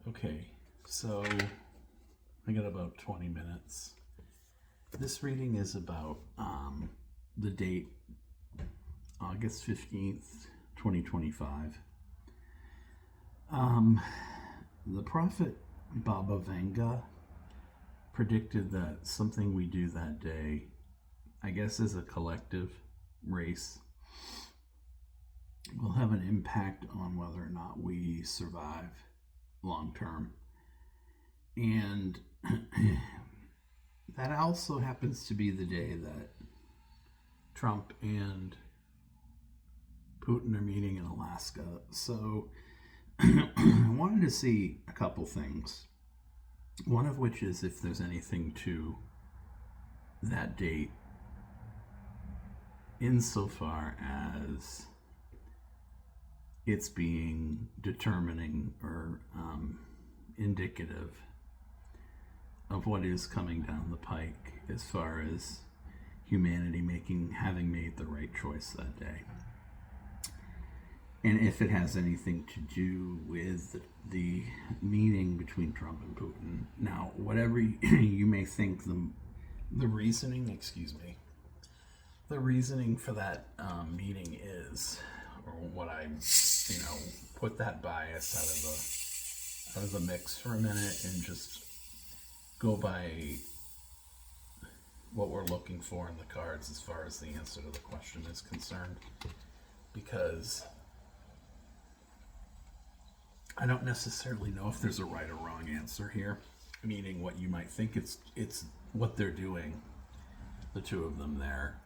Okay, so I got about 20 minutes. This reading is about the date August 15th, 2025. The prophet Baba Vanga predicted that something we do that day, I guess as a collective race, will have an impact on whether or not we survive long term. And that also happens to be the day that Trump and Putin are meeting in Alaska. So I wanted to see a couple things. One of which is if there's anything to that date insofar as it's being determining or indicative of what is coming down the pike as far as humanity having made the right choice that day. And if it has anything to do with the meeting between Trump and Putin. Now, whatever you may think the reasoning, the reasoning for that meeting is, or what I, put that bias out of the mix for a minute and just go by what we're looking for in the cards as far as the answer to the question is concerned, because I don't necessarily know if there's a right or wrong answer here, meaning what you might think it's what they're doing, the two of them there,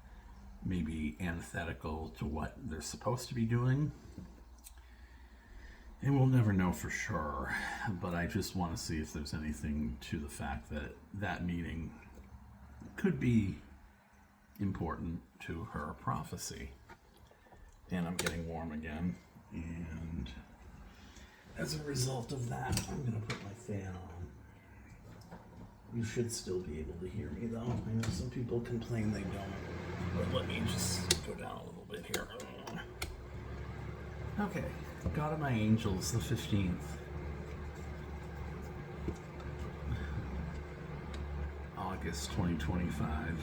maybe antithetical to what they're supposed to be doing. And we'll never know for sure, but I just want to see if there's anything to the fact that that meeting could be important to her prophecy. And I'm getting warm again, and as a result of that, I'm going to put my fan on. You should still be able to hear me, though. I know some people complain they don't, but let me just go down a little bit here. Okay, God of my angels, the 15th. August 2025.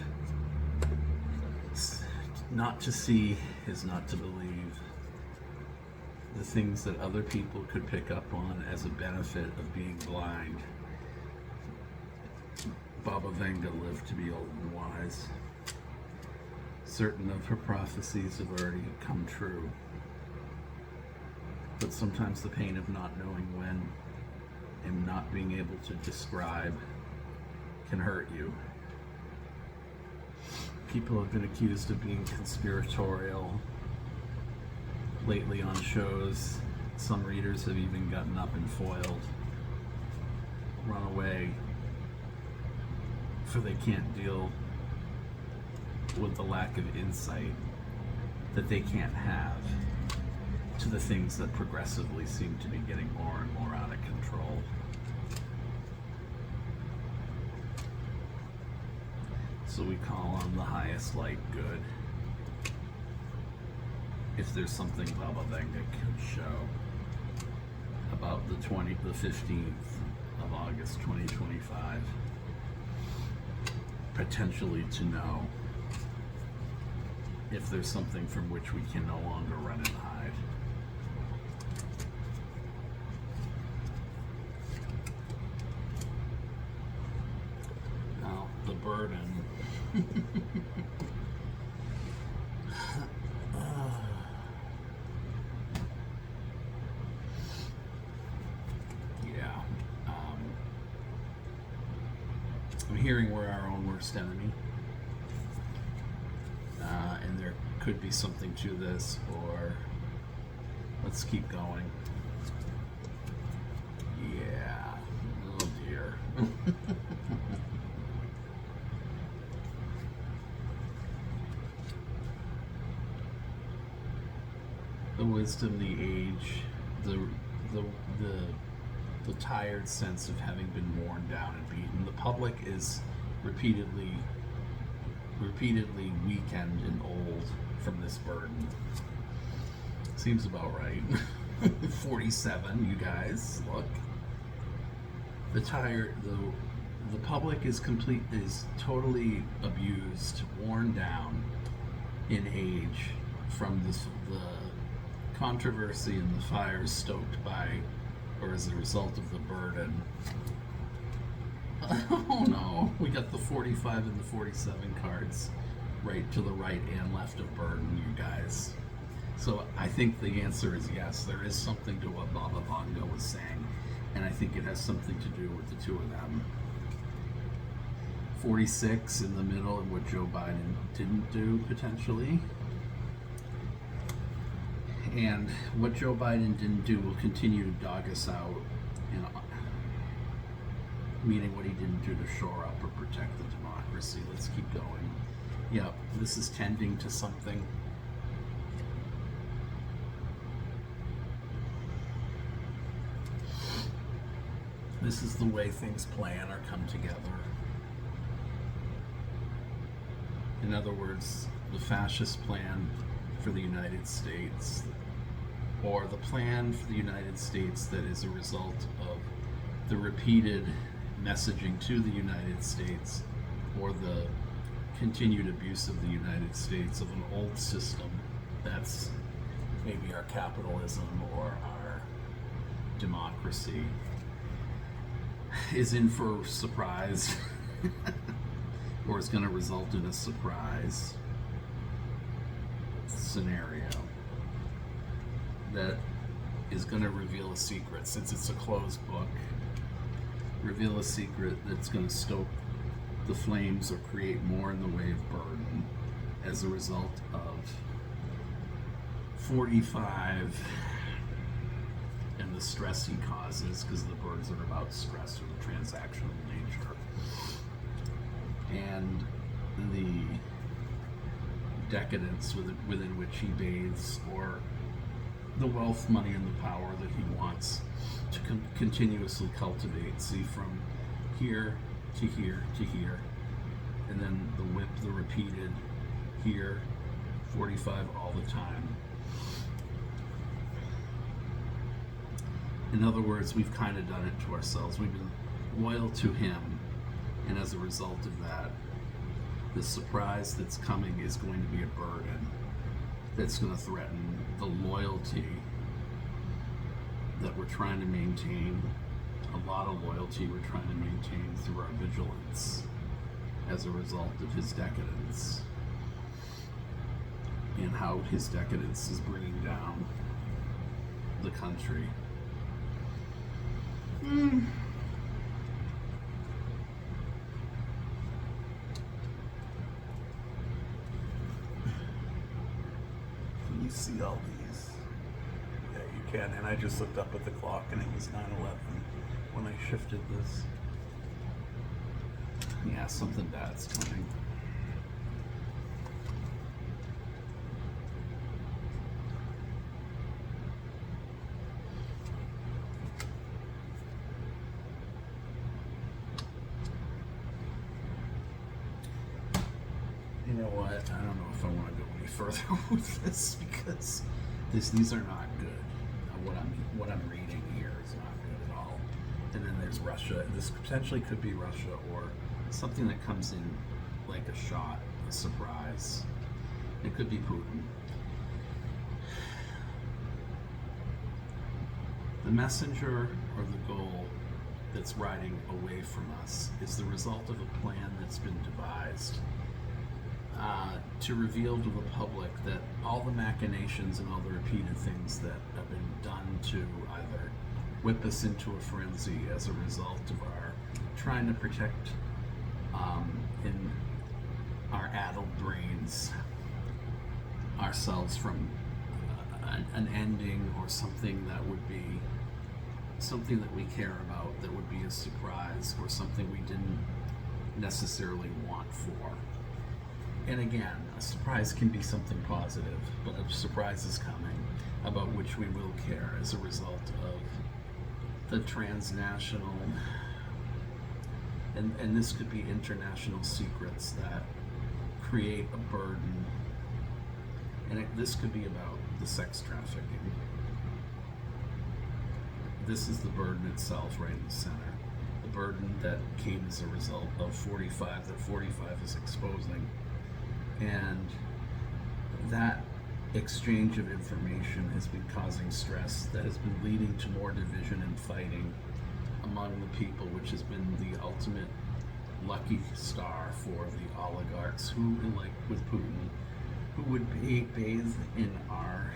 Not to see is not to believe. The things that other people could pick up on as a benefit of being blind. Baba Vanga lived to be old and wise. Certain of her prophecies have already come true. But sometimes the pain of not knowing when and not being able to describe can hurt you. People have been accused of being conspiratorial lately on shows. Some readers have even gotten up and foiled, run away, for they can't deal with the lack of insight that they can't have to the things that progressively seem to be getting more and more out of control. So we call on the highest light good. If there's something Baba Vanga could show about the 15th of August 2025, potentially to know if there's something from which we can no longer run and hide. Now, the burden. I'm hearing we're our own worst enemy, and there could be something to this, or let's keep going. Yeah, oh dear. The wisdom, the age, the tired sense of having been worn down and beaten. The public is repeatedly weakened and old from this burden. Seems about right. 47, you guys, look. The public is totally abused, worn down in age from the controversy and the fires stoked by, or as a result of the burden. Oh no, we got the 45 and the 47 cards right to the right and left of burden, you guys. So I think the answer is yes, there is something to what Baba Vanga was saying, and I think it has something to do with the two of them. 46 in the middle and what Joe Biden didn't do, potentially. And what Joe Biden didn't do will continue to dog us out, meaning what he didn't do to shore up or protect the democracy. Let's keep going. Yep, this is tending to something. This is the way things plan or come together. In other words, the fascist plan for the United States, or the plan for the United States that is a result of the repeated messaging to the United States, or the continued abuse of the United States of an old system that's maybe our capitalism or our democracy, is in for surprise or is going to result in a surprise scenario that is going to reveal a secret. Since it's a closed book, reveal a secret that's going to stoke the flames or create more in the way of burden as a result of 45 and the stress he causes, because the birds are about stress or the transactional nature, and the decadence within which he bathes, or the wealth, money, and the power that he wants to continuously cultivate. See, from here to here to here, and then the whip, the repeated here, 45 all the time. In other words, we've kind of done it to ourselves. We've been loyal to him, and as a result of that, the surprise that's coming is going to be a burden that's going to threaten the loyalty that we're trying to maintain. A lot of loyalty we're trying to maintain through our vigilance as a result of his decadence, and how his decadence is bringing down the country. Can you see all these? Yeah, you can. And I just looked up at the clock and it was 9:11 when I shifted this. Yeah, something bad's coming. You know what? I don't know if I want to go any further with this, because these are not good. What I'm reading here is not good at all. And then there's Russia. This potentially could be Russia, or something that comes in like a shot, a surprise. It could be Putin. The messenger or the goal that's riding away from us is the result of a plan that's been devised to reveal to the public that all the machinations and all the repeated things that have been done to either whip us into a frenzy as a result of our trying to protect in our addled brains ourselves from an ending, or something that would be something that we care about, that would be a surprise, or something we didn't necessarily want for. And again, a surprise can be something positive, but a surprise is coming about which we will care as a result of the transnational, and this could be international secrets that create a burden. And this could be about the sex trafficking. This is the burden itself right in the center. The burden that came as a result of 45, that 45 is exposing. And that exchange of information has been causing stress that has been leading to more division and fighting among the people, which has been the ultimate lucky star for the oligarchs who, like with Putin, who would bathe in our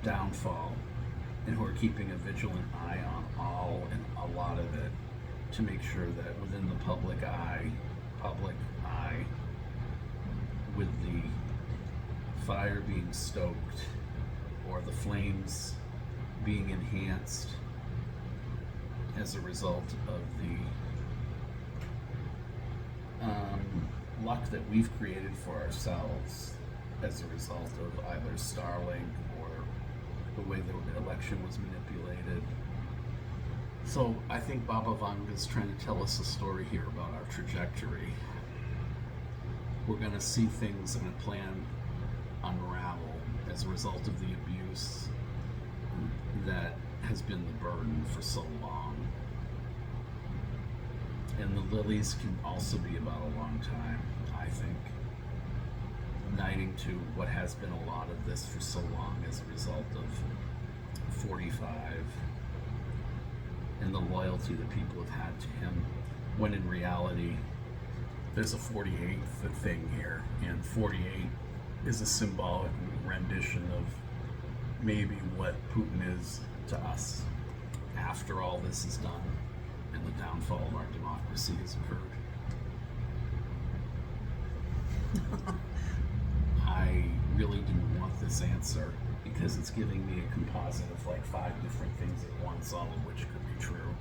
downfall and who are keeping a vigilant eye on all and a lot of it to make sure that within the public eye, with the fire being stoked or the flames being enhanced as a result of the luck that we've created for ourselves as a result of either Starlink or the way the election was manipulated. So I think Baba Vanga is trying to tell us a story here about our trajectory. We're going to see things in a plan unravel as a result of the abuse that has been the burden for so long. And the lilies can also be about a long time, I think, uniting to what has been a lot of this for so long as a result of 45 and the loyalty that people have had to him, when in reality there's a 48th thing here, and 48 is a symbolic rendition of maybe what Putin is to us after all this is done and the downfall of our democracy has occurred. I really didn't want this answer because it's giving me a composite of like 5 different things at once, all of which could be true.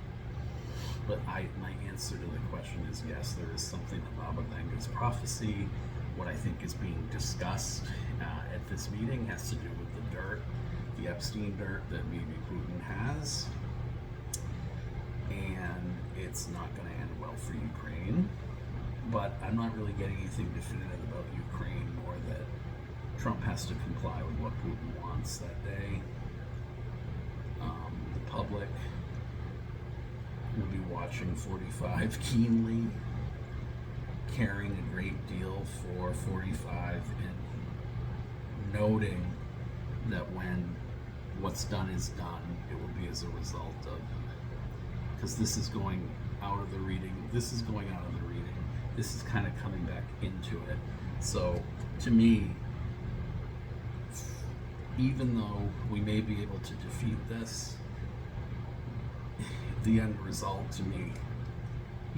But my answer to the question is yes, there is something about Baba Vanga's prophecy. What I think is being discussed at this meeting has to do with the dirt, the Epstein dirt that maybe Putin has. And it's not going to end well for Ukraine. But I'm not really getting anything definitive about Ukraine, or that Trump has to comply with what Putin wants that day. The public will be watching 45 keenly, caring a great deal for 45, and noting that when what's done is done, it will be as a result of, because this is going out of the reading, this is going out of the reading, this is kind of coming back into it. So to me, even though we may be able to defeat this, the end result to me,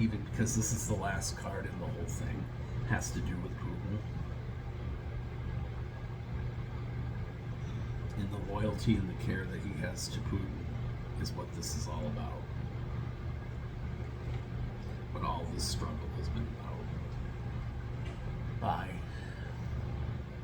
even because this is the last card in the whole thing, has to do with Putin and the loyalty and the care that he has to Putin is what this is all about. What all this struggle has been about. Bye.